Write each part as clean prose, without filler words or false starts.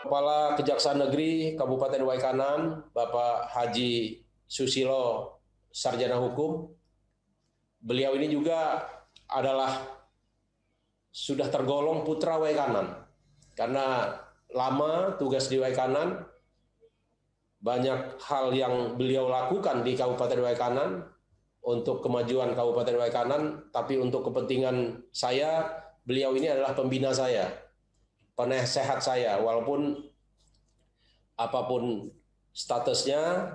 Kepala Kejaksaan Negeri Kabupaten Waikanan, Bapak Haji Susilo, Sarjana Hukum. Beliau ini juga adalah sudah tergolong putra Waikanan, karena lama tugas di Waikanan, banyak hal yang beliau lakukan di Kabupaten Waikanan untuk kemajuan Kabupaten Waikanan, tapi untuk kepentingan saya, beliau ini adalah pembina saya, penasehat saya, walaupun apapun statusnya,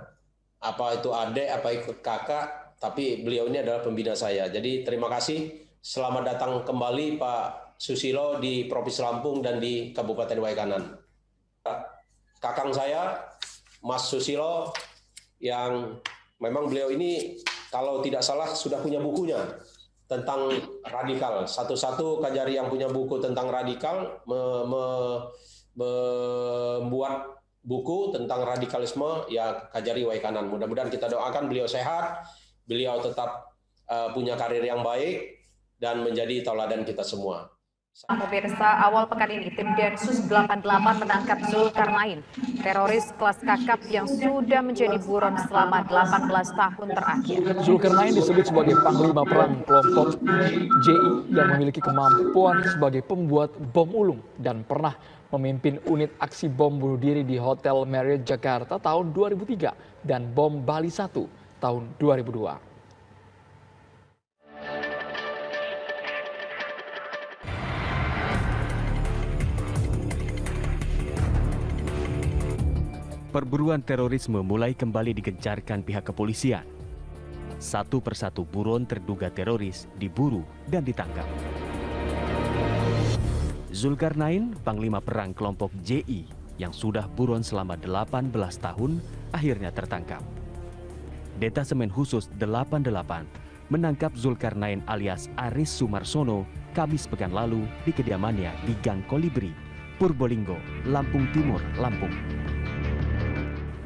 apa itu adik, apa itu kakak, tapi beliau ini adalah pembina saya. Jadi terima kasih, selamat datang kembali Pak Susilo di Provinsi Lampung dan di Kabupaten Waikanan. Kakang saya, Mas Susilo, yang memang beliau ini kalau tidak salah sudah punya bukunya tentang radikal. Satu-satu Kajari yang punya buku tentang radikal membuat buku tentang radikalisme ya Kajari Waikanan. Mudah-mudahan kita doakan beliau sehat, beliau tetap punya karir yang baik dan menjadi tauladan kita semua. Pemirsa, awal pekan ini tim Densus 88 menangkap Zulkarnain, teroris kelas kakap yang sudah menjadi buron selama 18 tahun terakhir. Zulkarnain disebut sebagai panglima perang kelompok JI yang memiliki kemampuan sebagai pembuat bom ulung dan pernah memimpin unit aksi bom bunuh diri di Hotel Marriott Jakarta tahun 2003 dan bom Bali 1 tahun 2002. Perburuan terorisme mulai kembali digencarkan pihak kepolisian. Satu persatu buron terduga teroris diburu dan ditangkap. Zulkarnain, panglima perang kelompok JI yang sudah buron selama 18 tahun, akhirnya tertangkap. Detasemen Khusus 88 menangkap Zulkarnain alias Aris Sumarsono Kamis pekan lalu di kediamannya di Gang Kolibri, Purbolinggo, Lampung Timur, Lampung.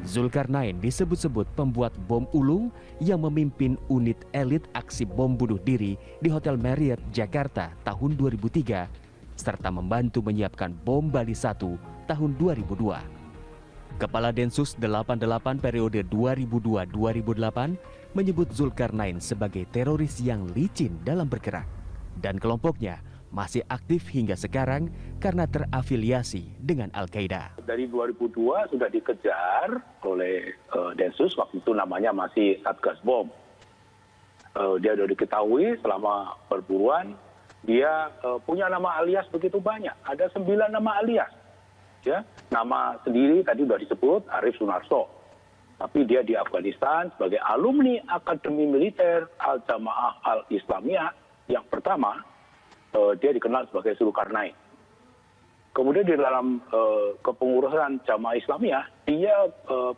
Zulkarnain disebut-sebut pembuat bom ulung yang memimpin unit elit aksi bom bunuh diri di Hotel Marriott Jakarta tahun 2003 serta membantu menyiapkan bom Bali 1 tahun 2002. Kepala Densus 88 periode 2002-2008 menyebut Zulkarnain sebagai teroris yang licin dalam bergerak dan kelompoknya masih aktif hingga sekarang karena terafiliasi dengan Al-Qaeda. Dari 2002 sudah dikejar oleh Densus, waktu itu namanya masih Satgas Bom. Dia sudah diketahui selama perburuan, dia punya nama alias begitu banyak, ada 9 nama alias. Ya, nama sendiri tadi sudah disebut Arif Sunarso, tapi dia di Afghanistan sebagai alumni Akademi Militer Al-Jamaah Al-Islamiyah yang pertama. Dia dikenal sebagai Zulkarnain. Kemudian di dalam kepengurusan Jamaah Islamiyah, dia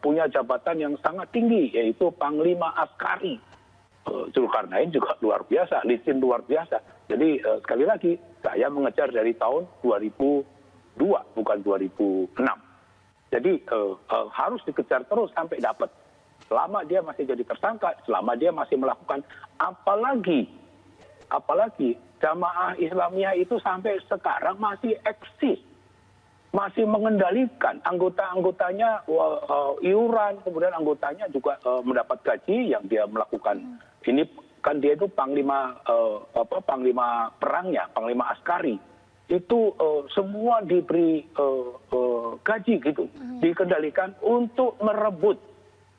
punya jabatan yang sangat tinggi, yaitu Panglima Askari. Zulkarnain juga luar biasa, licin luar biasa. Jadi sekali lagi, saya mengejar dari tahun 2002, bukan 2006. Jadi harus dikejar terus sampai dapat. Selama dia masih jadi tersangka, selama dia masih melakukan apalagi Jamaah Islamiyah itu sampai sekarang masih eksis, masih mengendalikan anggota-anggotanya iuran, kemudian anggotanya juga mendapat gaji yang dia melakukan. Ini kan dia itu panglima perangnya, panglima askari. Itu semua diberi gaji gitu, dikendalikan untuk merebut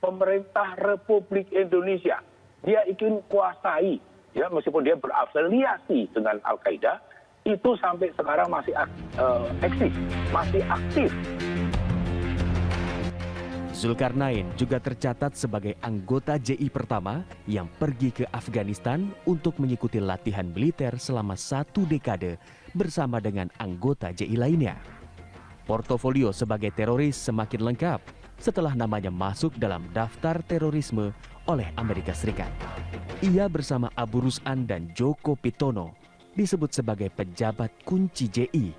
pemerintah Republik Indonesia. Dia ingin kuasai. Ya, meskipun dia berafiliasi dengan Al-Qaeda, itu sampai sekarang masih eksis, masih aktif. Zulkarnain juga tercatat sebagai anggota JI pertama yang pergi ke Afghanistan untuk mengikuti latihan militer selama 1 dekade bersama dengan anggota JI lainnya. Portofolio sebagai teroris semakin lengkap setelah namanya masuk dalam daftar terorisme oleh Amerika Serikat. Ia bersama Abu Rus'an dan Joko Pitono disebut sebagai pejabat kunci JI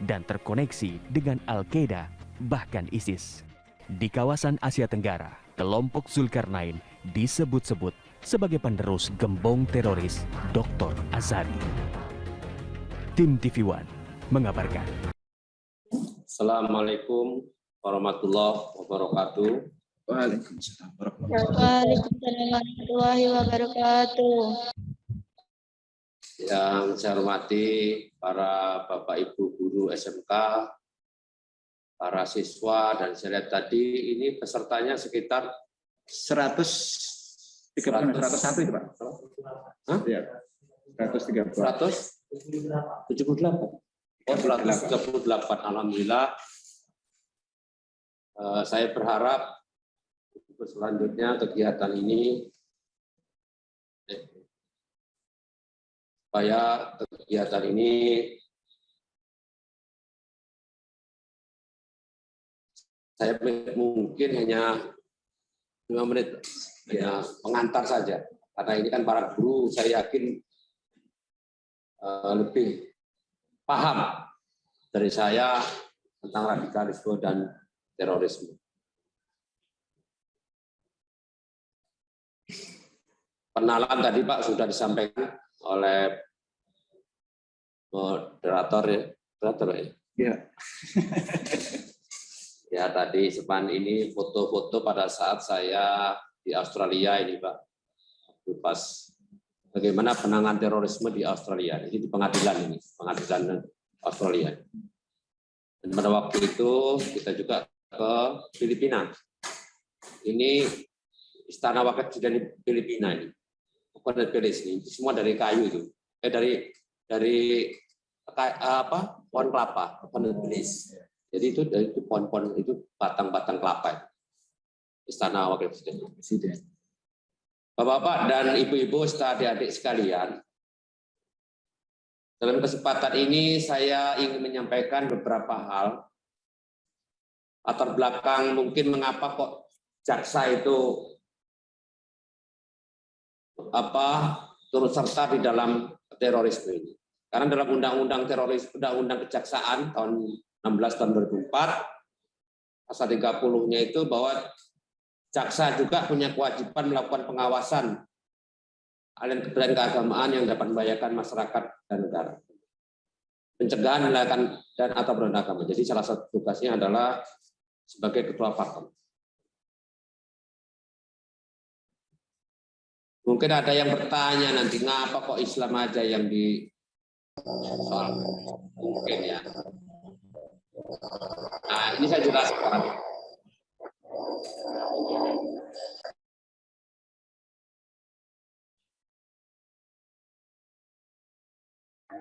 dan terkoneksi dengan Al-Qaeda bahkan ISIS. Di kawasan Asia Tenggara, kelompok Zulkarnain disebut-sebut sebagai penerus gembong teroris Dr. Azhari. Tim TV One mengabarkan. Assalamualaikum warahmatullahi wabarakatuh. Waalaikumsalam Waalaikumsalam warahmatullahi wabarakatuh. Yang saya hormati para Bapak Ibu guru SMK, para siswa, dan saya lihat tadi ini pesertanya sekitar 101 itu Pak. Hah? Ya, 138. 178. Oh, 138. Alhamdulillah. Saya berharap selanjutnya kegiatan ini supaya kegiatan ini saya mungkin hanya 5 menit, hanya pengantar saja. Karena ini kan para guru, saya yakin lebih paham dari saya tentang radikalisme dan terorisme. Penalaan tadi Pak sudah disampaikan oleh moderator ya. Ya. Ya tadi sepan ini foto-foto pada saat saya di Australia ini Pak. Pas bagaimana penanganan terorisme di Australia. Ini di pengadilan ini, pengadilan Australia. Dan pada waktu itu kita juga ke Filipina. Ini Istana Wakil Presiden di Filipina ini. Bukan dari Pelis ini, semua dari kayu itu. Dari pohon kelapa, bukan dari Pelis. Jadi itu dari pohon-pohon itu batang-batang kelapa. Istana Wakil Presiden. Bapak-bapak dan ibu-ibu serta adik-adik sekalian, dalam kesempatan ini saya ingin menyampaikan beberapa hal. Latar belakang mungkin mengapa kok jaksa itu turut serta di dalam terorisme ini. Karena dalam Undang-Undang Teroris, Undang-Undang Kejaksaan tahun 16 tahun 2004, pasal 30-nya itu bahwa jaksa juga punya kewajiban melakukan pengawasan aliran kebenaran keagamaan yang dapat membahayakan masyarakat dan negara. Pencegahan melakukan dan atau perbuatan agama. Jadi salah satu tugasnya adalah sebagai ketua Pakom. Mungkin ada yang bertanya nanti, ngapa kok Islam aja yang di soal mungkin ya. Nah, ini saya jelaskan.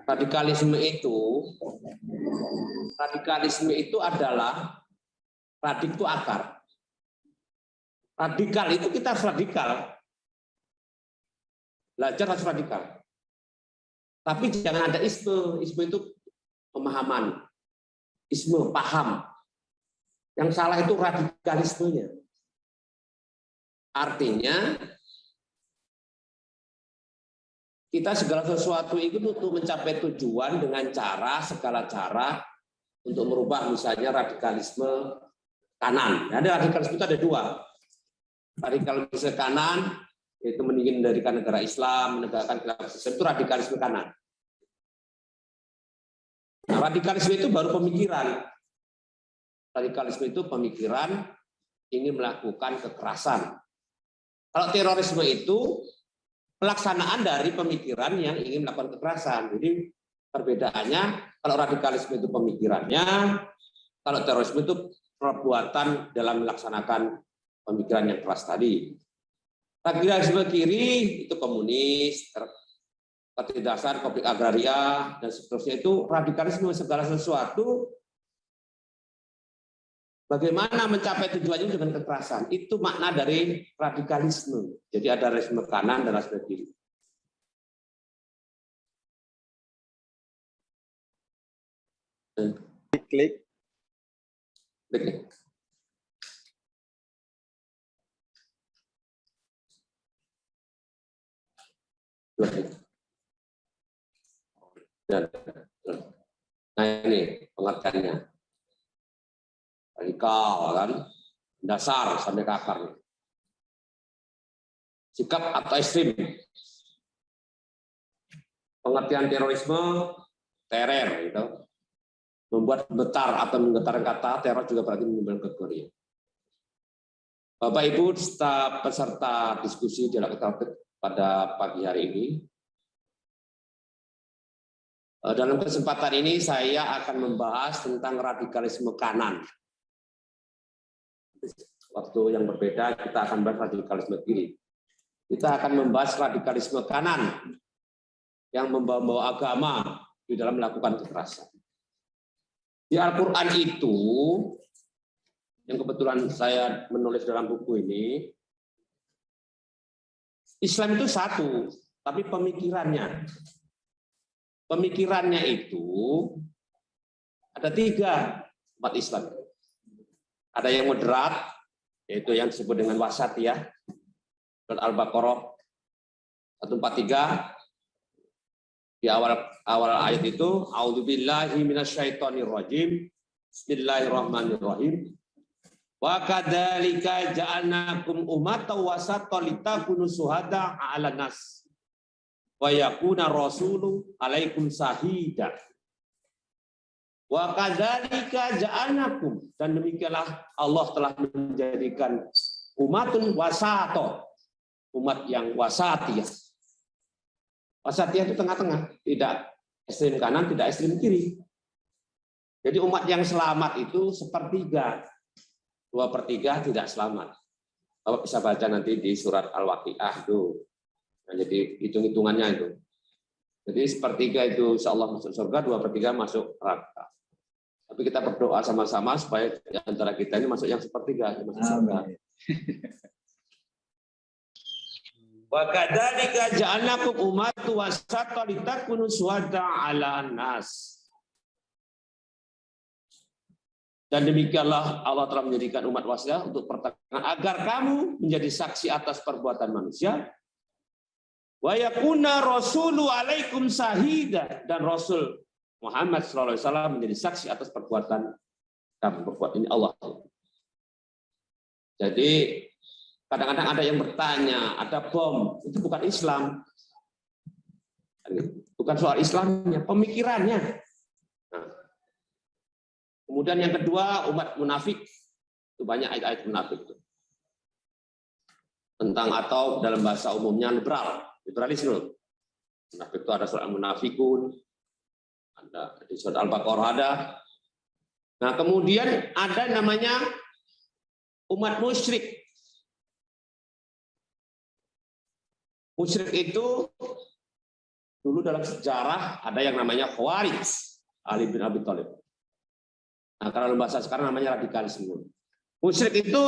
Radikalisme itu adalah radik itu akar. Radikal itu kita harus radikal. Belajar harus radikal. Tapi jangan ada isme. Isme itu pemahaman. Isme, paham. Yang salah itu radikalismenya. Artinya, kita segala sesuatu itu untuk mencapai tujuan dengan segala cara untuk merubah misalnya radikalisme kanan. Ada radikalisme itu ada dua. Radikalisme kanan, yaitu meninggikan negara Islam, menegakkan khilafah Islam, itu radikalisme kanan. Nah, radikalisme itu baru pemikiran. Radikalisme itu pemikiran ingin melakukan kekerasan. Kalau terorisme itu pelaksanaan dari pemikiran yang ingin melakukan kekerasan. Jadi perbedaannya, kalau radikalisme itu pemikirannya, kalau terorisme itu perbuatan dalam melaksanakan pemikiran yang keras tadi. Radikalisme kiri itu komunis, ketindasan, konflik agraria, dan seterusnya itu radikalisme segala sesuatu. Bagaimana mencapai tujuannya dengan kekerasan? Itu makna dari radikalisme. Jadi ada radikalisme kanan dan radikalisme kiri. Klik. Nah ini pengertiannya. Radikal kan, dasar sampai ke akar. Sikap atau ekstrim. Pengertian terorisme, terer gitu. membuat getar atau menggetarkan kata, teror juga berarti menimbulkan kegerian. Bapak Ibu peserta diskusi dialog interaktif pada pagi hari ini. Dalam kesempatan ini saya akan membahas tentang radikalisme kanan. Waktu yang berbeda kita akan bahas radikalisme kiri. Kita akan membahas radikalisme kanan yang membawa agama di dalam melakukan kekerasan. Di Al-Quran itu, yang kebetulan saya menulis dalam buku ini, Islam itu satu, tapi pemikirannya itu ada 3 umat Islam. Ada yang moderat, yaitu yang disebut dengan wasatiyah. Surat Al-Baqarah 143 di awal ayat itu, a'udzubillahi minasyaitonirrajim, bismillahirrahmanirrahim. Wa kadzalika ja'alnakum ummatan wasatan litakunu syuhada 'alan nas wa yakuna rasulu 'alaikum shahida. Wa kadzalika ja'alnakum, dan demikianlah Allah telah menjadikan umatun wasata, umat yang wasatiyah. Wasatiyah itu tengah-tengah, tidak ekstrem kanan, tidak ekstrem kiri. Jadi umat yang selamat itu sepertiga, 2/3 tidak selamat. Bapak bisa baca nanti di surat Al-Waqiah itu. Nah, jadi hitung-hitungannya itu. Jadi sepertiga itu insya Allah masuk surga, 2/3 masuk neraka. Tapi kita berdoa sama-sama supaya di antara kita ini masuk yang sepertiga, masuk surga. Wa kadzalika ja'alnakum ummatan wasatan litakunu syuhada 'alan nas. Dan demikianlah Allah telah menjadikan umat wasatiyah untuk pertengahan agar kamu menjadi saksi atas perbuatan manusia. Wa yakuna rasulu 'alaikum shahida, dan Rasul Muhammad SAW menjadi saksi atas perbuatan kamu. Perbuatan ini Allah. Jadi kadang-kadang ada yang bertanya, ada bom, itu bukan Islam. Bukan soal Islamnya, pemikirannya. Nah. Kemudian yang kedua, umat munafik. Itu banyak ayat-ayat munafik. Tentang atau dalam bahasa umumnya liberalisme. Munafik itu ada surat Al-Munafikun, ada di surat Al-Baqarah ada. Nah, kemudian ada namanya umat musyrik. Musyrik itu dulu dalam sejarah ada yang namanya Khawarij, Ali bin Abi Thalib. Nah, kalau bahasa sekarang namanya radikalisme. Musyrik itu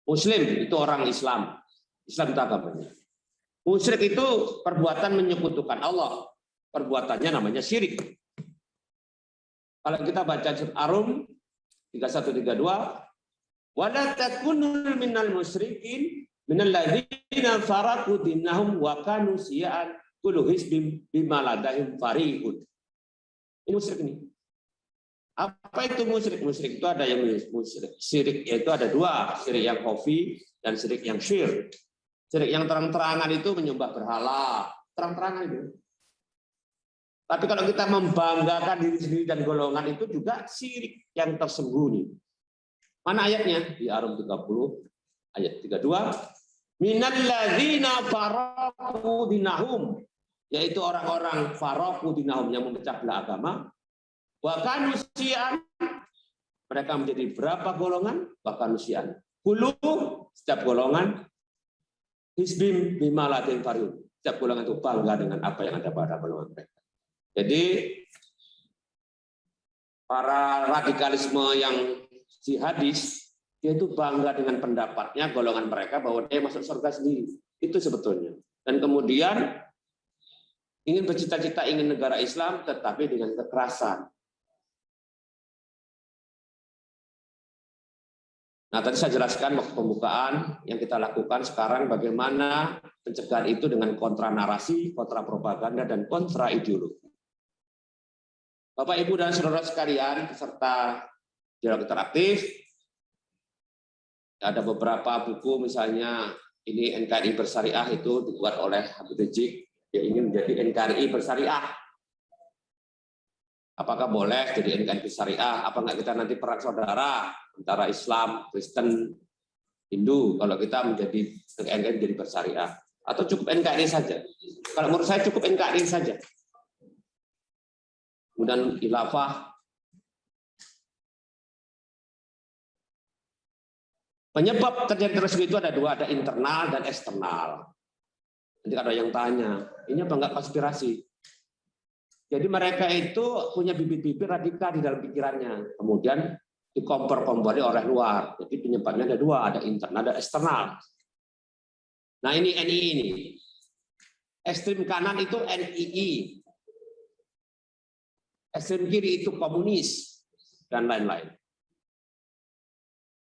Muslim, itu orang Islam. Islam itu agamanya. Musyrik itu perbuatan menyekutukan Allah. Perbuatannya namanya syirik. Kalau kita baca surat Ar-Rum 3132, wala takunul minal musyrikin minal ladzina faraqu dinahum wa kanu syi'an kullu hizbin bima ladahum farihun. Ini musyrik ini. Apa itu musyrik? Musyrik itu ada yang musyrik. Syirik yaitu ada 2, syirik yang khafi dan syirik yang syirk. Syirik yang terang-terangan itu menyembah berhala, terang-terangan itu. Tapi kalau kita membanggakan diri sendiri dan golongan itu juga syirik yang tersembunyi. Mana ayatnya? Di Ar-Rum 30 ayat 32. Minal ladzina faraqu dinahum, yaitu orang-orang faraqu dinahum yang memecah belah agama. Wa kanu syi'an, mereka menjadi berapa golongan? Wa kanu syi'an. Kullu, setiap golongan, hizbim bima ladahum farihun. Setiap golongan itu bangga dengan apa yang ada pada golongan mereka. Jadi para radikalisme yang jihadis, dia itu bangga dengan pendapatnya golongan mereka bahwa dia masuk surga sendiri. Itu sebetulnya. Dan kemudian ingin bercita-cita ingin negara Islam tetapi dengan kekerasan. Nah, tadi saya jelaskan waktu pembukaan yang kita lakukan sekarang bagaimana pencegahan itu dengan kontra narasi, kontra propaganda, dan kontra ideologi. Bapak, Ibu, dan saudara sekalian, peserta dialog interaktif, ada beberapa buku, misalnya ini NKRI Bersyariah itu dibuat oleh Habib Rizik, dia ingin menjadi NKRI Bersyariah. Apakah boleh jadi NKRI syariah? Apa enggak kita nanti perang saudara antara Islam, Kristen, Hindu kalau kita menjadi NKRI jadi bersyariah? Atau cukup NKRI saja? Kalau menurut saya cukup NKRI saja. Kemudian khilafah. Penyebab terjadi terorisme itu ada dua, ada internal dan eksternal. Nanti ada yang tanya, ini apa enggak konspirasi? Jadi mereka itu punya bibit-bibit radikal di dalam pikirannya, kemudian dikompor-kompori oleh luar. Jadi penyebabnya ada dua, ada internal, ada eksternal. Nah ini NII ini, ekstrem kanan itu NII, ekstrem kiri itu komunis dan lain-lain.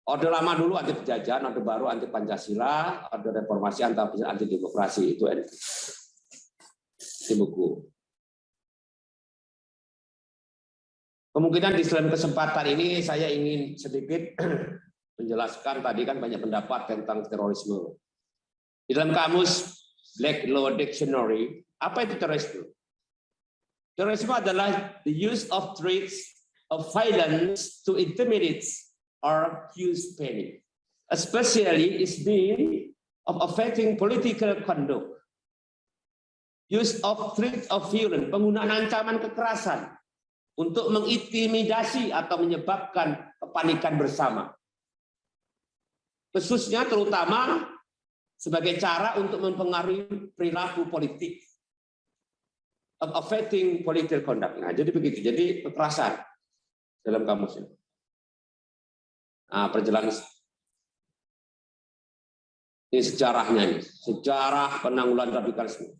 Orde lama dulu anti penjajahan, orde baru anti Pancasila, orde reformasi anti demokrasi itu NII. Di buku. Kemungkinan di dalam kesempatan ini saya ingin sedikit menjelaskan, tadi kan banyak pendapat tentang terorisme. Di dalam kamus Black Law Dictionary, apa itu terorisme? Terorisme adalah the use of threats of violence to intimidate or accuse panic, especially is being of affecting political conduct. Use of threats of violence, penggunaan ancaman kekerasan untuk mengintimidasi atau menyebabkan kepanikan bersama. Khususnya terutama sebagai cara untuk mempengaruhi perilaku politik. Of affecting political conduct. Nah, jadi begitu. Jadi kekerasan dalam kamus ini. Nah, perjalanan ini sejarahnya ini. Sejarah penanggulangan radikalisme.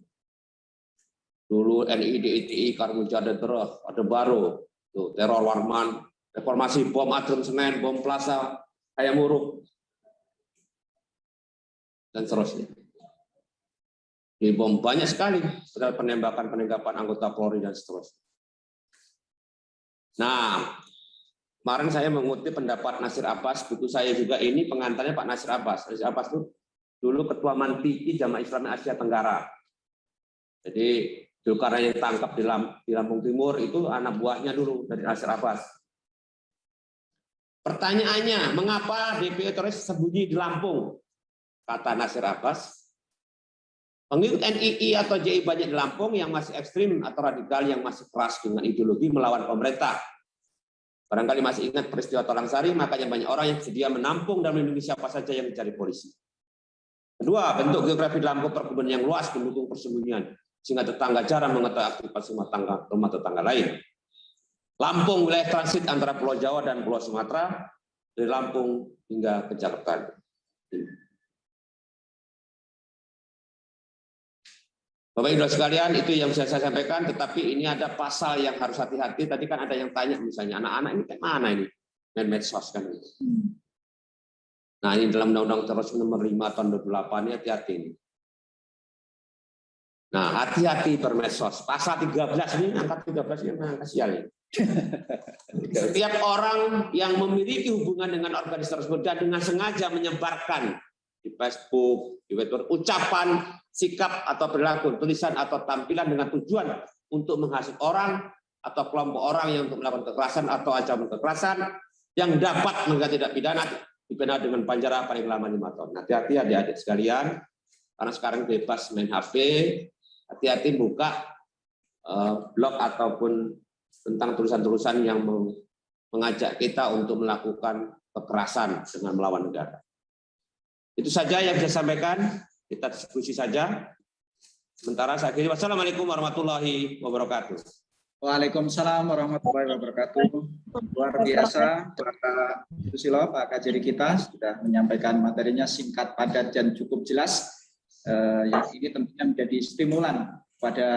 Dulu NII, DITI, Karmujada Terus, Orde Baru, tuh, teror Warman, reformasi, bom Adrem Senen, bom Plaza, Hayamuruk, dan seterusnya. Di bom banyak sekali, penembakan anggota Polri dan seterusnya. Nah, kemarin saya mengutip pendapat Nasir Abbas, buku saya juga ini pengantarnya Pak Nasir Abbas. Nasir Abbas itu dulu Ketua Mantiki Jamaah Islam Asia Tenggara. Jadi karena yang ditangkap di Lampung Timur itu anak buahnya dulu dari Nasir Abbas. Pertanyaannya, mengapa DPO teroris sembunyi di Lampung? Kata Nasir Abbas, pengikut NII atau JI banyak di Lampung yang masih ekstrim atau radikal yang masih keras dengan ideologi melawan pemerintah. Barangkali masih ingat peristiwa Tolang Sari, makanya banyak orang yang sedia menampung dan melindungi siapa saja yang mencari polisi. Kedua, bentuk geografi Lampung perkebunan yang luas mendukung persembunyian, sehingga tetangga jarang mengetahui aktivitas rumah tetangga lain. Lampung wilayah transit antara Pulau Jawa dan Pulau Sumatera, dari Lampung hingga ke Jakarta. Bapak Ibu sekalian, itu yang bisa saya sampaikan, tetapi ini ada pasal yang harus hati-hati. Tadi kan ada yang tanya misalnya, anak-anak ini kayak mana ini? Main medsos kan. Nah ini dalam Undang-Undang Terorisme nomor 5 tahun 2008 ini hati-hati ini. Nah hati-hati bermedsos. Pasal 13 ini, angka 13 ini angka sial ini. Setiap orang yang memiliki hubungan dengan organisasi terorisme dan dengan sengaja menyebarkan di Facebook, di Twitter, ucapan, sikap atau perilaku, tulisan atau tampilan dengan tujuan untuk menghasut orang atau kelompok orang yang untuk melakukan kekerasan atau ancaman kekerasan yang dapat menjadi tidak pidana dipidana dengan penjara paling lama 5 tahun. Hati-hati adik-adik sekalian, karena sekarang bebas main HP, hati-hati buka blog ataupun tentang tulisan-tulisan yang mengajak kita untuk melakukan kekerasan dengan melawan negara. Itu saja yang saya sampaikan, kita diskusi saja. Sementara saya kira wassalamualaikum warahmatullahi wabarakatuh. Waalaikumsalam warahmatullahi wabarakatuh. Luar biasa, Pak Susilo, Pak Kajari kita sudah menyampaikan materinya singkat, padat, dan cukup jelas. Yang ini tentunya menjadi stimulan pada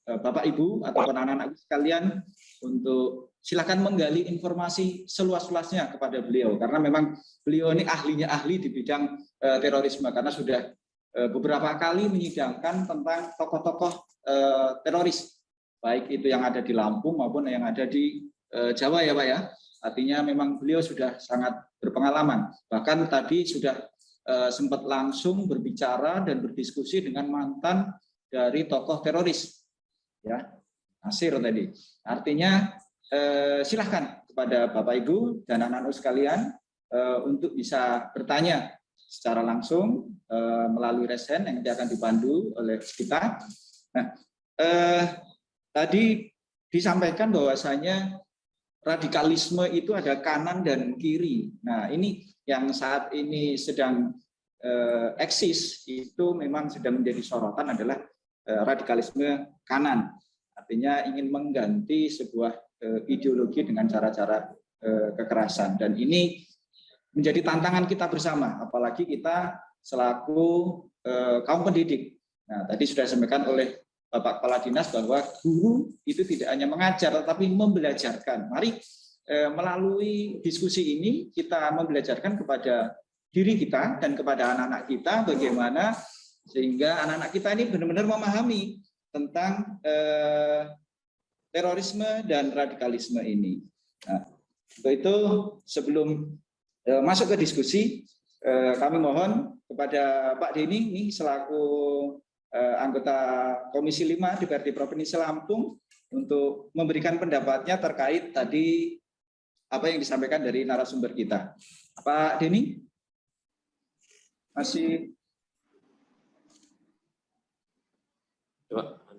Bapak Ibu atau anak-anak sekalian untuk silakan menggali informasi seluas-luasnya kepada beliau, karena memang beliau ini ahli di bidang terorisme, karena sudah beberapa kali menyidangkan tentang tokoh-tokoh teroris, baik itu yang ada di Lampung maupun yang ada di Jawa ya Pak ya. Artinya memang beliau sudah sangat berpengalaman, bahkan tadi sudah sempat langsung berbicara dan berdiskusi dengan mantan dari tokoh teroris ya, Nasir tadi. Artinya silahkan kepada Bapak Ibu dan anak-anak sekalian untuk bisa bertanya secara langsung melalui raise hand yang nanti akan dipandu oleh kita. Nah, tadi disampaikan bahwasanya radikalisme itu ada kanan dan kiri. Nah, ini yang saat ini sedang eksis itu memang sedang menjadi sorotan adalah radikalisme kanan. Artinya ingin mengganti sebuah ideologi dengan cara-cara kekerasan. Dan ini menjadi tantangan kita bersama, apalagi kita selaku kaum pendidik. Nah, tadi sudah disampaikan oleh Bapak Kepala Dinas bahwa guru itu tidak hanya mengajar, tetapi membelajarkan. Mari melalui diskusi ini kita membelajarkan kepada diri kita dan kepada anak-anak kita bagaimana sehingga anak-anak kita ini benar-benar memahami tentang terorisme dan radikalisme ini. Nah, itu sebelum masuk ke diskusi, kami mohon kepada Pak Denny ini selaku anggota Komisi 5 DPRD Provinsi Lampung untuk memberikan pendapatnya terkait tadi apa yang disampaikan dari narasumber kita. Pak Denny, masih?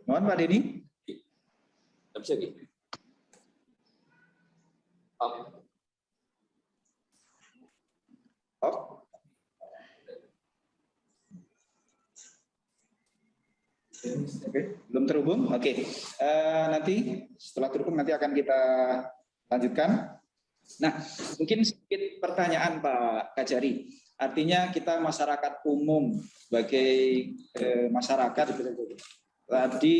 Mohon Pak Denny. Bisa gitu. Oke, belum terhubung. Oke, nanti setelah terhubung nanti akan kita lanjutkan. Nah, mungkin sedikit pertanyaan Pak Kajari. Artinya kita masyarakat umum sebagai masyarakat tadi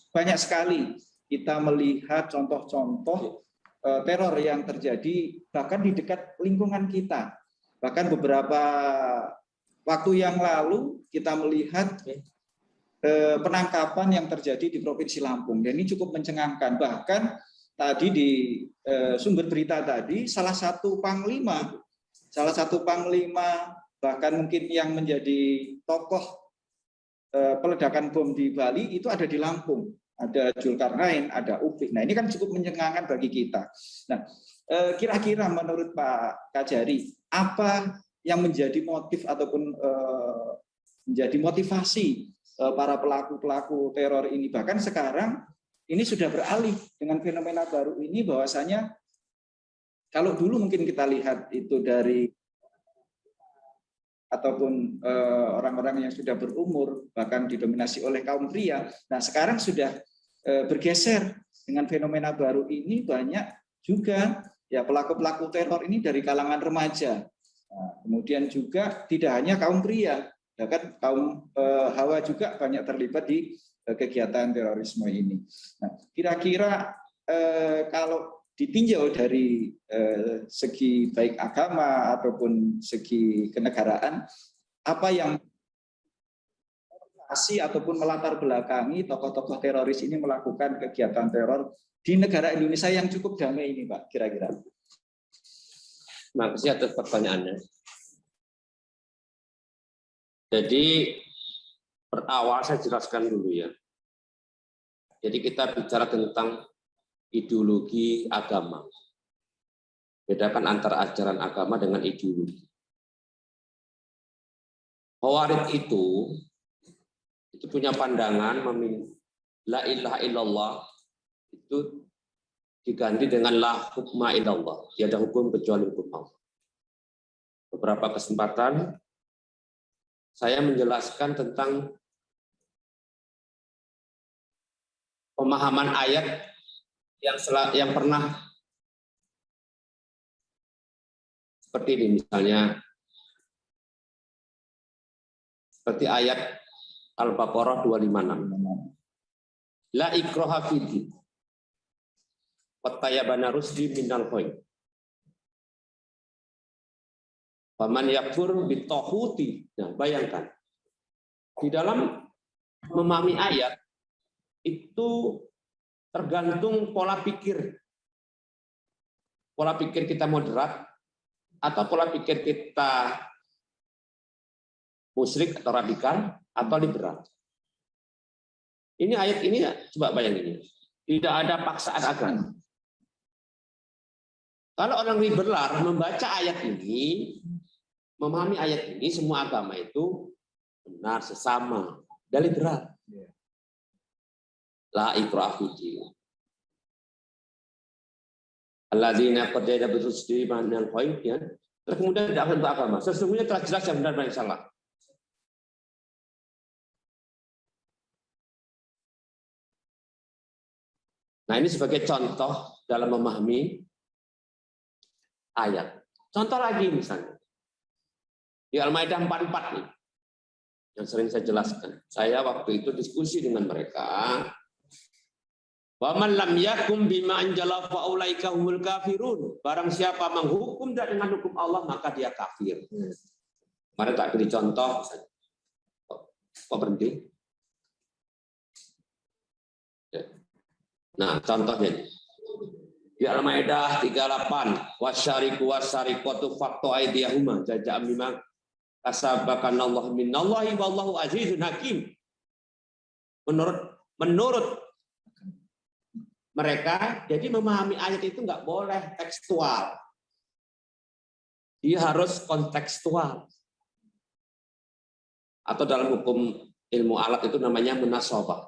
banyak sekali kita melihat contoh-contoh teror yang terjadi bahkan di dekat lingkungan kita. Bahkan beberapa waktu yang lalu kita melihat penangkapan yang terjadi di Provinsi Lampung. Dan ini cukup mencengangkan. Bahkan tadi di sumber berita tadi salah satu panglima bahkan mungkin yang menjadi tokoh peledakan bom di Bali itu ada di Lampung. Ada Zulkarnain, ada Upik. Nah, ini kan cukup mencengangkan bagi kita. Nah, kira-kira menurut Pak Kajari, apa yang menjadi motif ataupun menjadi motivasi para pelaku-pelaku teror ini? Bahkan sekarang ini sudah beralih dengan fenomena baru ini, bahwasanya kalau dulu mungkin kita lihat itu dari ataupun orang-orang yang sudah berumur, bahkan didominasi oleh kaum pria. Nah, sekarang sudah bergeser dengan fenomena baru ini, banyak juga ya pelaku-pelaku teror ini dari kalangan remaja. Nah, kemudian juga tidak hanya kaum pria, bahkan kaum hawa juga banyak terlibat di kegiatan terorisme ini. Nah, kira-kira kalau ditinjau dari segi baik agama ataupun segi kenegaraan, apa yang ataupun melatar belakangi tokoh-tokoh teroris ini melakukan kegiatan teror di negara Indonesia yang cukup damai ini, Pak, kira-kira? Terima kasih atas pertanyaannya. Jadi pertama saya jelaskan dulu ya. Jadi kita bicara tentang ideologi agama. Bedakan antara ajaran agama dengan ideologi. Khawarij itu punya pandangan la ilaha illallah itu diganti dengan la hukma illallah. Tiada hukum kecuali hukum Allah. Beberapa kesempatan saya menjelaskan tentang pemahaman ayat yang pernah seperti ini, misalnya seperti ayat Al-Baqarah 256. La ikraha fid-din. Fattayyabana rusdi minal ghayy. Faman yakfur bit-taghuti. Nah, bayangkan. Di dalam memahami ayat itu tergantung pola pikir. Pola pikir kita moderat atau pola pikir kita musyrik atau radikal atau liberal. Ini ayat ini coba bayangin. Tidak ada paksaan agama. Kalau orang liberal membaca ayat ini, memahami ayat ini, semua agama itu benar, sesama, dan liberal. La ikraha fid-din. Alladzina qad ja'u bis-sidqi minal khair, ya. Terus kemudian tidak akan beragama. Sesungguhnya telah jelas yang benar dan yang salah. Nah, ini sebagai contoh dalam memahami ayat. Contoh lagi misalnya. Di Al-Maidah 44 nih. Yang sering saya jelaskan. Saya waktu itu diskusi dengan mereka. Wa man lam yakum bima anjala fa ulaika humul kafirun. Barang siapa menghukum dengan hukum Allah maka dia kafir. Mari tak beri contoh. Kok berhenti? Nah, contohnya di Al-Maidah 38, wasyariku wasyariqatu faqtu aydiyahuma jaza'an bima kasabakanallahu minallahi wallahu azizun hakim. Menurut mereka, jadi memahami ayat itu nggak boleh tekstual. Dia harus kontekstual. Atau dalam hukum ilmu alat itu namanya munasabah.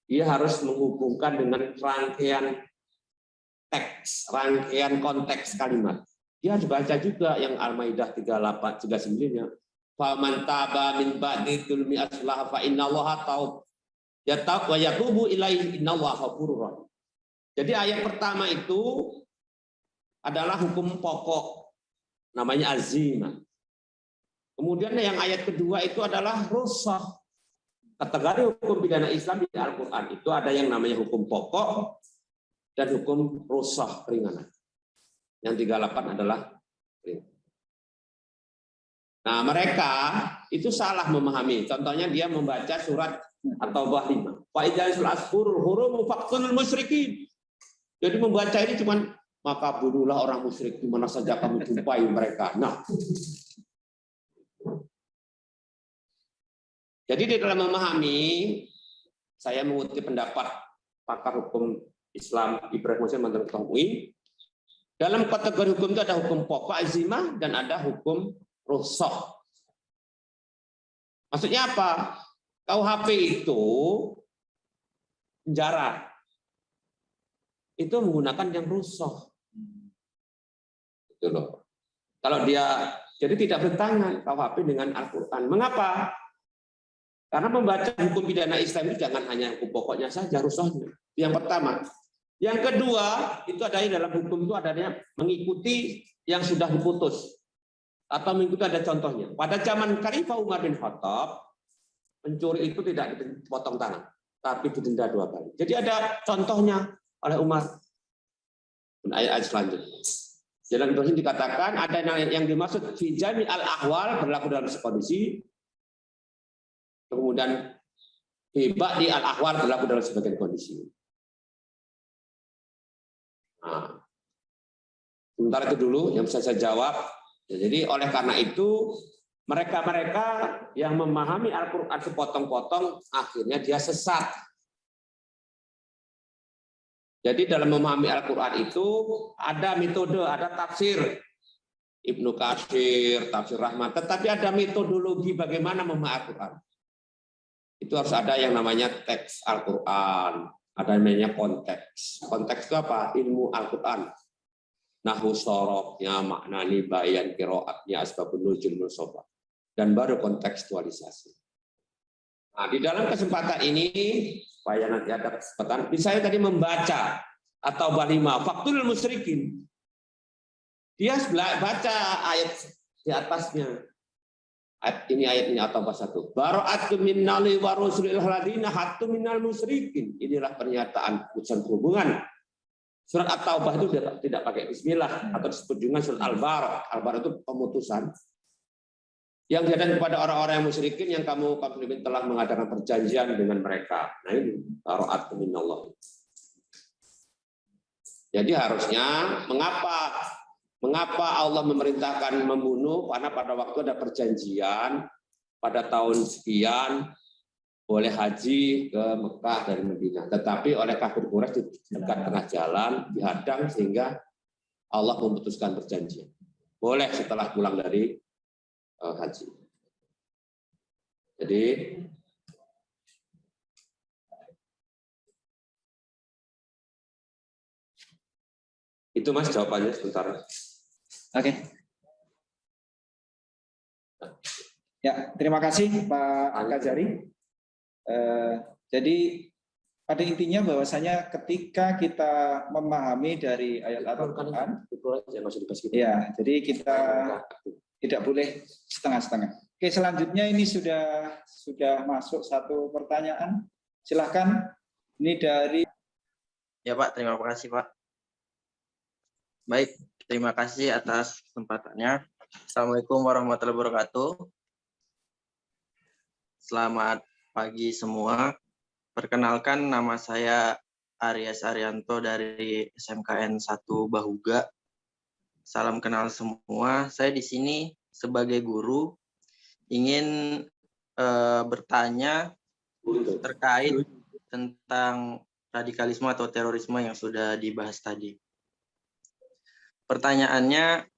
Dia harus menghubungkan dengan rangkaian teks, rangkaian konteks kalimat. Dia harus baca juga yang Al-Maidah 38, 39-nya. Faman taba min ba'di dzulmi aslaha fa innallaha taub. Ya taub wa yatubu ilaihi innallaha ghafurur rahim. Jadi ayat pertama itu adalah hukum pokok, namanya azimah. Kemudian yang ayat kedua itu adalah rusah. Kategori hukum pidana Islam di Al-Quran itu ada yang namanya hukum pokok dan hukum rusah keringanan. Yang 38 adalah keringanan. Nah, mereka itu salah memahami. Contohnya dia membaca surat At-Taubah 5. Fa'idzal asfurul hurum faqtulul musyrikin. Jadi membaca ini cuman maka bunuhlah orang musyrik di mana saja kamu jumpai mereka. Nah, jadi di dalam memahami, saya mengutip pendapat pakar hukum Islam Ibrahim Hussein Mantan Tahwi. Dalam kategori hukum itu ada hukum pokok azimah dan ada hukum rusakh. Maksudnya apa? KUHP itu penjara. Itu menggunakan yang rusakh. Itu loh. Kalau dia jadi tidak bertentangan KUHP dengan Al-Quran. Mengapa? Karena membaca hukum pidana Islam itu jangan hanya hukum pokoknya saja, rusuhnya. Yang pertama. Yang kedua, itu adanya dalam hukum itu adanya mengikuti yang sudah diputus. Atau mengikuti ada contohnya. Pada zaman Khalifah Umar bin Khattab, pencuri itu tidak dipotong tangan, tapi didenda 2 kali. Jadi ada contohnya oleh Umar. Ayat selanjutnya. Dalam itu dikatakan ada yang dimaksud fi jami al-ahwal berlaku dalam sekondisi. Kemudian hibah di al-ahwal berlaku dalam sebagian kondisi. Nah, sementara itu dulu yang bisa saya jawab. Jadi oleh karena itu mereka-mereka yang memahami Al-Quran sepotong-potong akhirnya dia sesat. Jadi dalam memahami Al-Quran itu ada metode, ada tafsir Ibnu Katsir, tafsir Rahmat, tetapi ada metodologi bagaimana memahami Al-Quran. Itu harus ada yang namanya teks Al-Quran, ada yang namanya konteks. Konteks itu apa? Ilmu Al-Quran. Nahwu sorofnya, maknani, bayan, qiraatnya, asbabun nuzul, musofa. Dan baru kontekstualisasi. Nah, di dalam kesempatan ini, supaya nanti ada kesempatan, saya tadi membaca atau balima, faktul musyrikin. Dia baca ayat di atasnya. Ayat ini atau bahasa satu. Bara'atu minnali wa rusulil ladina hattu minnal musyrikin. Inilah pernyataan putusan perhubungan. Surat At-Taubah itu tidak pakai bismillah atau disebut juga surat Al-Bara. Al-Bara itu pemutusan yang dihadapkan kepada orang-orang yang musyrikin yang kamu muslimin telah mengadakan perjanjian dengan mereka. Nah ini bara'atu minallah. Jadi harusnya mengapa Allah memerintahkan membunuh? Karena pada waktu ada perjanjian pada tahun sekian boleh haji ke Mekah dari Madinah. Tetapi oleh kafir Quraisy di dekat tengah jalan dihadang sehingga Allah memutuskan perjanjian. Boleh setelah pulang dari haji. Jadi itu Mas jawabannya sebentar. Oke. Ya, terima kasih Pak Kajari. Jadi pada intinya bahwasanya ketika kita memahami dari ayat Al-Quran, ya, jadi kita tidak boleh setengah-setengah. Oke, selanjutnya ini sudah masuk satu pertanyaan. Silahkan. Ini dari. Ya Pak, terima kasih Pak. Baik, terima kasih atas kesempatannya. Assalamualaikum warahmatullahi wabarakatuh. Selamat pagi semua. Perkenalkan, nama saya Aryas Arianto dari SMKN 1 Bahuga. Salam kenal semua. Saya di sini sebagai guru ingin bertanya terkait tentang radikalisme atau terorisme yang sudah dibahas tadi. Pertanyaannya,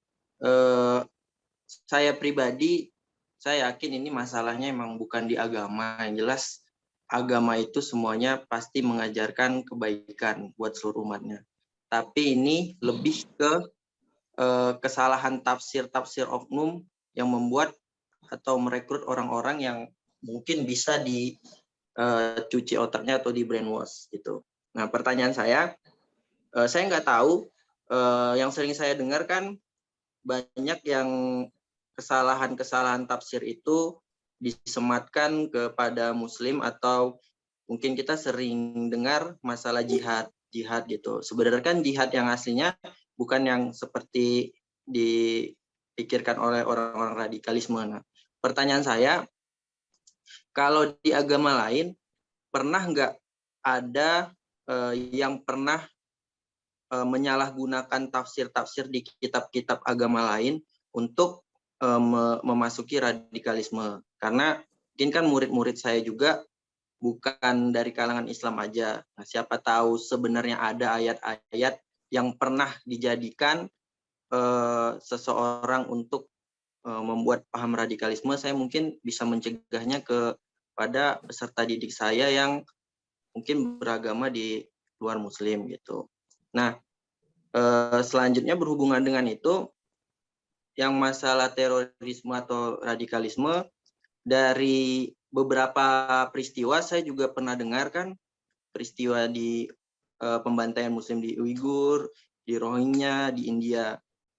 saya pribadi, saya yakin ini masalahnya memang bukan di agama. Yang jelas agama itu semuanya pasti mengajarkan kebaikan buat seluruh umatnya. Tapi ini lebih ke kesalahan tafsir oknum yang membuat atau merekrut orang-orang yang mungkin bisa dicuci otaknya atau di brainwash gitu. Nah, pertanyaan saya nggak tahu, yang sering saya dengar kan banyak yang kesalahan tafsir itu disematkan kepada Muslim, atau mungkin kita sering dengar masalah jihad gitu. Sebenarnya kan jihad yang aslinya bukan yang seperti dipikirkan oleh orang-orang radikalisme. Nah, pertanyaan saya, kalau di agama lain pernah nggak ada yang pernah menyalahgunakan tafsir-tafsir di kitab-kitab agama lain untuk memasuki radikalisme? Karena mungkin kan murid-murid saya juga bukan dari kalangan Islam aja. Nah, siapa tahu sebenarnya ada ayat-ayat yang pernah dijadikan seseorang untuk membuat paham radikalisme. Saya mungkin bisa mencegahnya kepada peserta didik saya yang mungkin beragama di luar Muslim gitu. Nah, selanjutnya berhubungan dengan itu, yang masalah terorisme atau radikalisme, dari beberapa peristiwa saya juga pernah dengar kan, peristiwa di pembantaian Muslim di Uighur, di Rohingya, di India.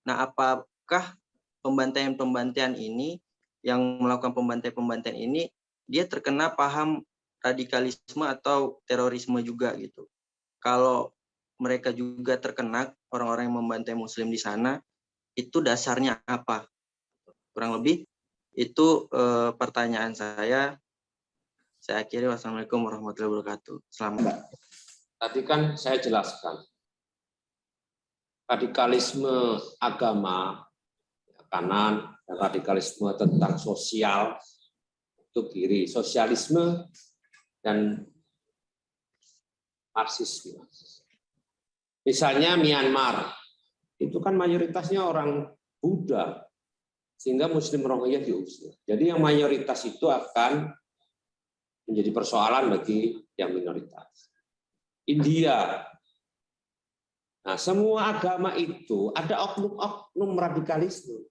Nah, apakah pembantaian ini, yang melakukan pembantaian ini, dia terkena paham radikalisme atau terorisme juga gitu? Kalau mereka juga terkena, orang-orang yang membantai Muslim di sana, itu dasarnya apa? Kurang lebih itu pertanyaan saya. Saya akhiri, wassalamualaikum warahmatullahi wabarakatuh. Selamat. Tadi kan saya jelaskan, radikalisme agama kanan, dan radikalisme tentang sosial itu kiri, sosialisme dan marxisme. Misalnya Myanmar, itu kan mayoritasnya orang Buddha, sehingga Muslim Rohingya diusir. Jadi yang mayoritas itu akan menjadi persoalan bagi yang minoritas. India. Nah, semua agama itu ada oknum-oknum radikalisme.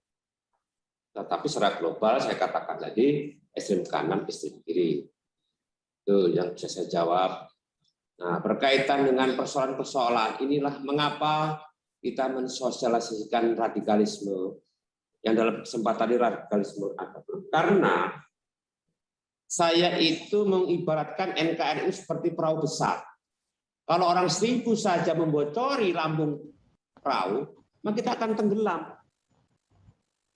Tetapi secara global saya katakan tadi, ekstrem kanan, ekstrem kiri. Itu yang bisa saya jawab. Nah, berkaitan dengan persoalan-persoalan inilah mengapa kita mensosialisasikan radikalisme yang dalam kesempatan ini radikalisme agama. Karena saya itu mengibaratkan NKRI seperti perahu besar. Kalau orang 1000 saja membocori lambung perahu, maka kita akan tenggelam.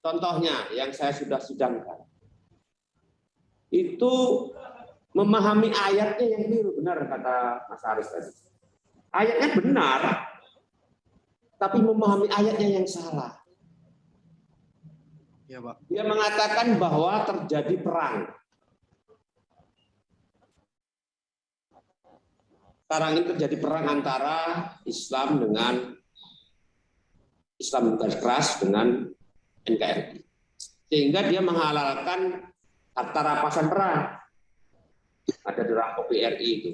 Contohnya yang saya sudah sidangkan, itu memahami ayatnya yang keliru. Benar kata Mas Aris tadi. Ayatnya benar, tapi memahami ayatnya yang salah. Ya, Pak. Dia mengatakan bahwa terjadi perang. Sekarang ini terjadi perang antara Islam dengan Islam garis keras dengan NKRI. Sehingga dia menghalalkan harta rampasan perang. Ada di Rampok BRI itu.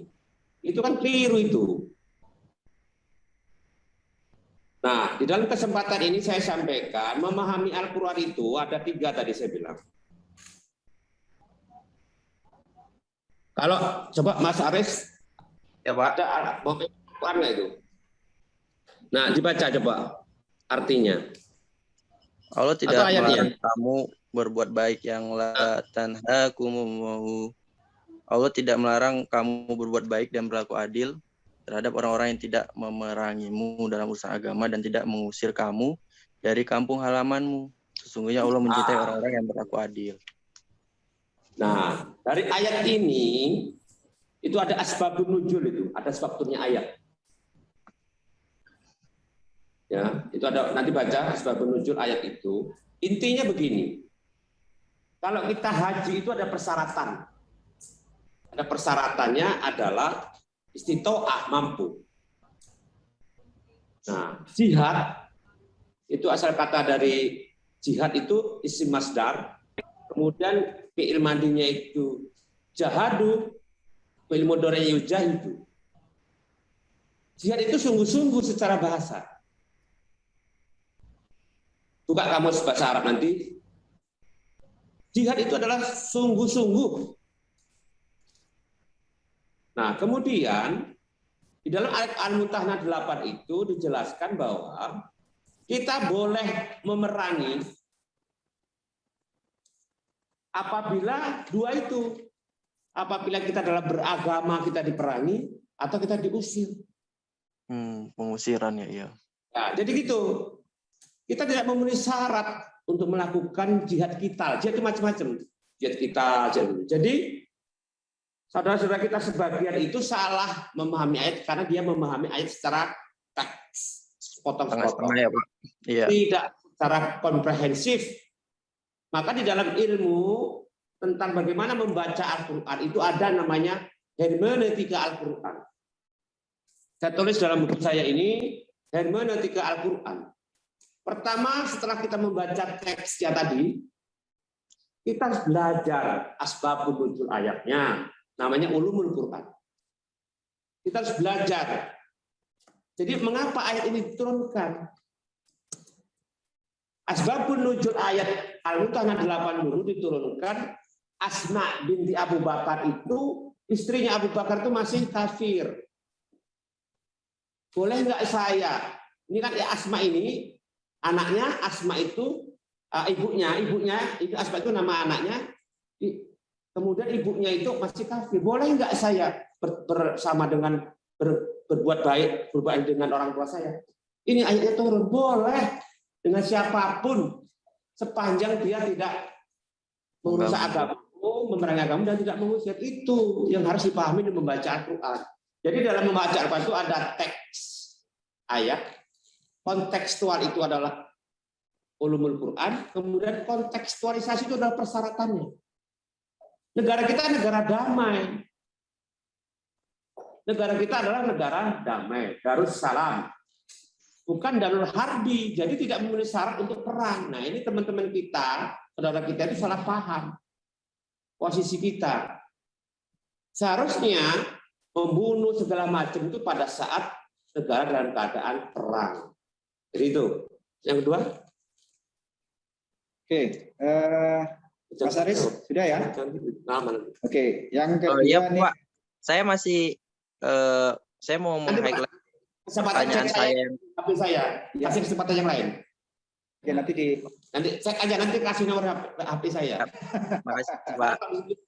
Itu kan keliru itu. Nah, di dalam kesempatan ini saya sampaikan, memahami Al-Quran itu ada 3 tadi saya bilang. Kalau coba Mas Aris, Ya Pak. ada Al-Quran nggak itu? Nah, dibaca coba artinya. Allah tidak Atau ayatnya? melarang kamu berbuat baik yang la tanhakumullahu. Allah tidak melarang kamu berbuat baik dan berlaku adil terhadap orang-orang yang tidak memerangimu dalam urusan agama dan tidak mengusir kamu dari kampung halamanmu. Sesungguhnya Allah mencintai orang-orang yang berlaku adil. Nah, dari ayat ini itu ada asbabun nuzul itu, ada sebab turunnya ayat. Ya, itu ada, nanti baca asbabun nuzul ayat itu. Intinya begini. Kalau kita haji itu ada persyaratan. Ada persyaratannya adalah istitoah, mampu. Nah, jihad itu asal kata dari jihad itu isim masdar. Kemudian fi'il madinya itu jahadu, fi'il mudhari yujahidu. Jihad itu sungguh-sungguh secara bahasa. Buka kamus bahasa Arab nanti. Jihad itu adalah sungguh-sungguh. Nah, kemudian di dalam ayat Al-Mumtahanah 8 itu dijelaskan bahwa kita boleh memerangi apabila 2 itu. Apabila kita dalam beragama kita diperangi atau kita diusir. Pengusiran ya. Nah, jadi gitu. Kita tidak memenuhi syarat untuk melakukan jihad kita. Jihad itu macam-macam. Jihad kita. Jadi saudara-saudara kita sebagian itu salah memahami ayat karena dia memahami ayat secara teks, potong-potong. Ya, Pak. Iya. Tidak secara komprehensif. Maka di dalam ilmu tentang bagaimana membaca Al-Quran itu ada namanya hermeneutika Al-Quran. Saya tulis dalam buku saya ini hermeneutika Al-Quran. Pertama, setelah kita membaca teksnya tadi, kita harus belajar asbabun nuzul ayatnya, namanya ulumul Quran. Kita harus belajar. Jadi mengapa ayat ini diturunkan? Asbabun nuzul ayat Al-Mumtahanah 8 dulu diturunkan. Asma binti Abu Bakar itu, istrinya Abu Bakar itu masih kafir. Boleh nggak saya? Ini kan ya Asma ini, anaknya Asma itu, ibunya itu Asma itu nama anaknya. Kemudian ibunya itu masih kafir. Boleh nggak saya bersama dengan berbuat baik dengan orang tua saya? Ini ayatnya turun. Boleh dengan siapapun sepanjang dia tidak merusak agama, memerangi agama dan tidak mengusir. Itu yang harus dipahami dan membaca Al-Quran. Jadi dalam membaca Al-Quran itu ada teks ayat, kontekstual itu adalah ulumul Quran, kemudian kontekstualisasi itu adalah persyaratannya. Negara kita negara damai. Negara kita adalah negara damai, Darussalam. Bukan Darul Harbi, jadi tidak memenuhi syarat untuk perang. Nah, ini teman-teman kita, saudara kita itu salah paham posisi kita. Seharusnya membunuh segala macam itu pada saat negara dalam keadaan perang. Jadi itu. Yang kedua? Oke, Mas Aris sudah ya? Oke, yang kedua iya, nih. Pak. Saya masih saya mau meng-highlight pertanyaan saya. HP saya kasih kesempatan yang lain. Oke, nanti cek aja, nanti kasih nomor HP saya. Makasih, Pak.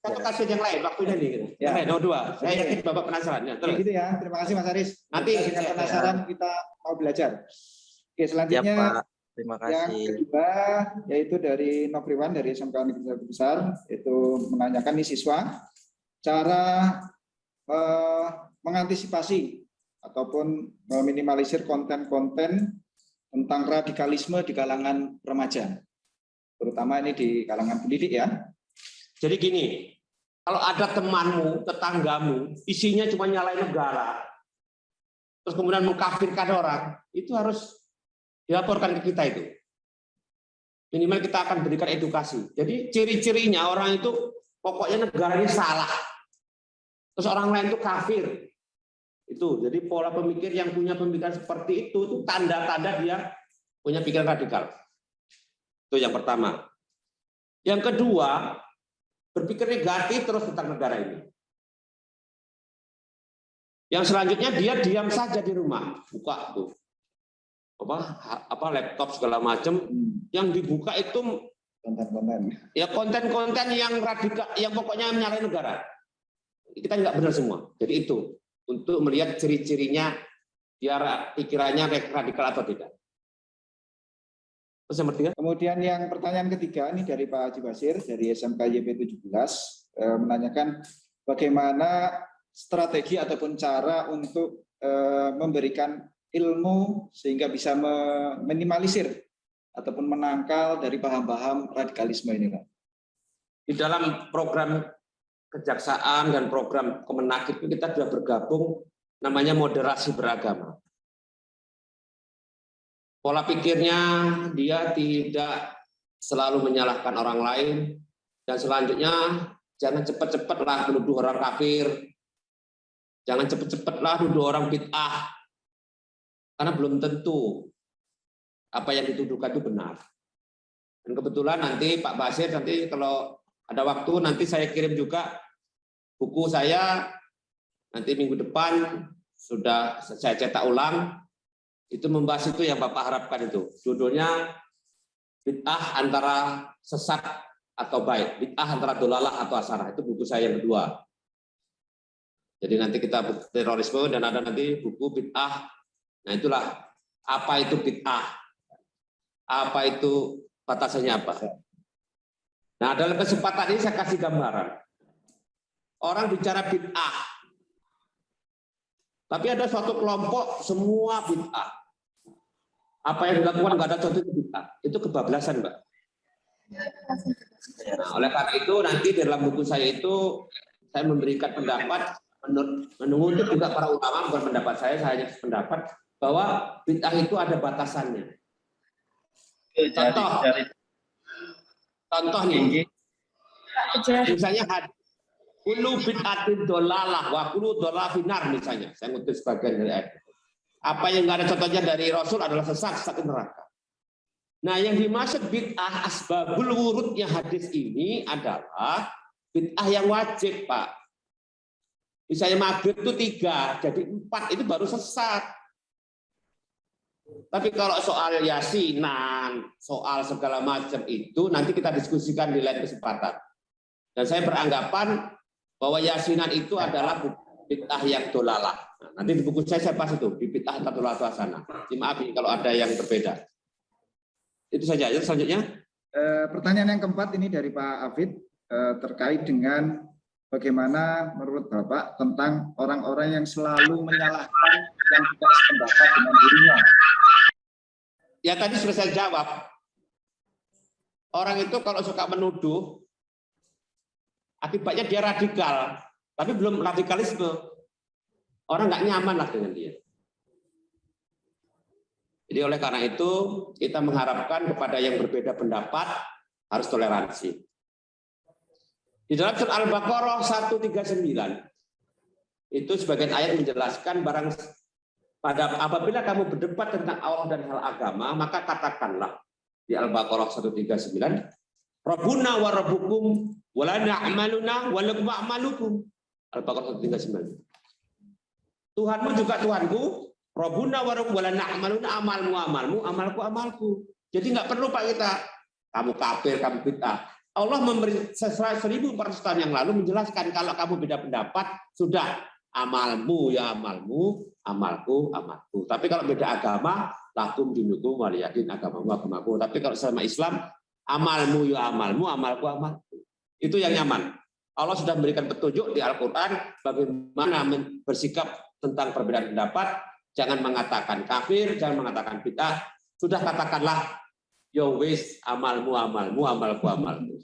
Kita kasih yang lain waktunya nih. Yang lain nomor 2. Saya yakin Bapak penasaran. Ya, terus. Gitu ya. Terima kasih Mas Aris. Nanti dengan penasaran kita mau belajar. Oke, selanjutnya ya, Pak. Terima kasih. Yang kedua yaitu dari Nofriwan dari SMK Universitas Besar, itu menanyakan nih siswa cara mengantisipasi ataupun meminimalisir konten-konten tentang radikalisme di kalangan remaja, terutama ini di kalangan pendidik ya. Jadi gini, kalau ada temanmu, tetanggamu, isinya cuma nyalain negara, terus kemudian mengkafirkan orang, itu harus dilaporkan ke kita itu. Minimal kita akan berikan edukasi. Jadi ciri-cirinya orang itu pokoknya negara ini salah. Terus orang lain itu kafir. Itu. Jadi pola pemikir yang punya pemikiran seperti itu tanda-tanda dia punya pikiran radikal. Itu yang pertama. Yang kedua, berpikir negatif terus tentang negara ini. Yang selanjutnya dia diam saja di rumah, buka tuh apa laptop segala macam, yang dibuka itu konten-konten. Ya konten-konten yang radikal, yang pokoknya menyalahi negara. Kita nggak benar semua. Jadi itu untuk melihat ciri-cirinya dia pikirannya radikal atau tidak. Terus yang ketiga? Kemudian yang pertanyaan ketiga ini dari Pak Haji Basir dari SMK YP 17 menanyakan bagaimana strategi ataupun cara untuk memberikan ilmu sehingga bisa meminimalisir ataupun menangkal dari paham-paham radikalisme ini, Pak. Di dalam program kejaksaan dan program Kemenak itu kita sudah bergabung namanya moderasi beragama. Pola pikirnya dia tidak selalu menyalahkan orang lain, dan selanjutnya jangan cepat-cepatlah menuduh orang kafir, jangan cepat-cepatlah menuduh orang bid'ah, karena belum tentu apa yang dituduhkan itu benar. Dan kebetulan nanti Pak Basir nanti kalau ada waktu nanti saya kirim juga buku saya, nanti minggu depan sudah saya cetak ulang, itu membahas itu yang Bapak harapkan itu. Judulnya bid'ah antara sesat atau baik, bid'ah antara dolalah atau asarah. Itu buku saya yang kedua. Jadi nanti kita terorisme dan ada nanti buku bid'ah. Nah itulah apa itu bid'ah, apa itu batasannya apa. Nah dalam kesempatan ini saya kasih gambaran. Orang bicara bid'ah, tapi ada suatu kelompok semua bid'ah. Apa yang dilakukan nggak ada contoh bid'ah, itu kebablasan, Mbak. Nah, oleh karena itu nanti dalam buku saya itu saya memberikan pendapat menurut juga para ulama, bukan pendapat saya hanya pendapat bahwa bid'ah itu ada batasannya. Contoh nih, misalnya kulu bid'atin dolalah wa kulu dolalah finar misalnya, saya ngutip sebagian dari ayat. Apa yang nggak ada contohnya dari Rasul adalah sesat neraka. Nah, yang dimaksud bid'ah asbabul wurudnya hadis ini adalah bid'ah yang wajib, Pak. Misalnya maghrib itu 3, jadi 4 itu baru sesat. Tapi kalau soal yasinan, soal segala macam itu nanti kita diskusikan di lain kesempatan. Dan saya beranggapan bahwa yasinan itu adalah bid'ah yang dolalah. Nah, nanti di buku saya bahas itu, di bid'ah atau dolalah atau hasanah. Maaf kalau ada yang berbeda. Itu saja. Selanjutnya. Pertanyaan yang keempat ini dari Pak Afid terkait dengan bagaimana menurut Bapak tentang orang-orang yang selalu menyalahkan yang tidak sependapat dengan dirinya. Ya tadi sudah saya jawab. Orang itu kalau suka menuduh, akibatnya dia radikal, tapi belum radikalisme. Orang nggak nyaman lah dengan dia. Jadi oleh karena itu kita mengharapkan kepada yang berbeda pendapat harus toleransi. Di dalam surat Al-Baqarah 139 itu sebagian ayat menjelaskan apabila kamu berdebat tentang Allah dan hal agama, maka katakanlah di Al-Baqarah 139, Rabbuna wa rabbukum wa la na'maluna wa lakum a'malukum. Al-Baqarah 139. Tuhanmu juga Tuhanku, Rabbuna wa rabbukum wa la na'maluna, amalmu amalmu, amalku amalku. Jadi nggak perlu Pak kita, kamu kafir, kamu bid'ah. Allah memberi 1400 tahun yang lalu menjelaskan kalau kamu beda pendapat, sudah amalmu ya amalmu, amalku amalku. Tapi kalau beda agama, lakum dinukum waliyadin, agamamu agamaku. Tapi kalau sama Islam, amalmu ya amalmu, amalku amalku. Itu yang nyaman. Allah sudah memberikan petunjuk di Al-Qur'an bagaimana bersikap tentang perbedaan pendapat. Jangan mengatakan kafir, jangan mengatakan bid'ah. Sudah katakanlah ya wis amalmu amalmu, amalku amalku.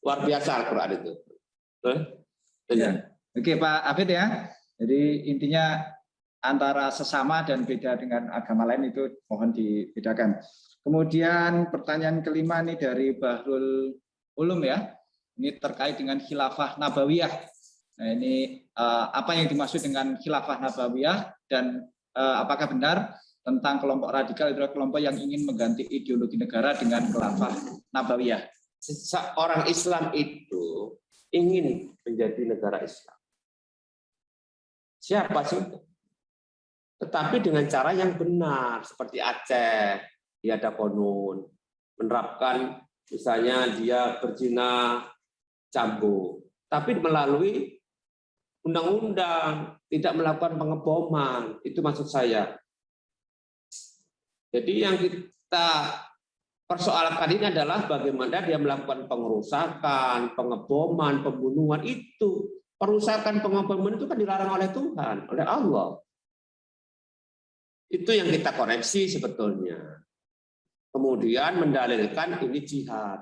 Luar biasa Al-Qur'an itu. Oke Pak Afid ya. Jadi intinya antara sesama dan beda dengan agama lain itu mohon dibedakan. Kemudian pertanyaan kelima nih dari Bahrul Ulum ya. Ini terkait dengan khilafah nabawiyah. Nah, ini apa yang dimaksud dengan khilafah nabawiyah dan apakah benar tentang kelompok radikal itu kelompok yang ingin mengganti ideologi negara dengan khilafah nabawiyah? Orang Islam itu ingin menjadi negara Islam. Siapa sih? Tetapi dengan cara yang benar, seperti Aceh, dia ada konun, menerapkan misalnya dia berzina cambu, tapi melalui undang-undang, tidak melakukan pengeboman, itu maksud saya. Jadi yang kita persoalkan ini adalah bagaimana dia melakukan pengerusakan, pengeboman, pembunuhan itu. Perusakan, pengeboman itu kan dilarang oleh Tuhan, oleh Allah. Itu yang kita koreksi sebetulnya. Kemudian mendalilkan ini jihad.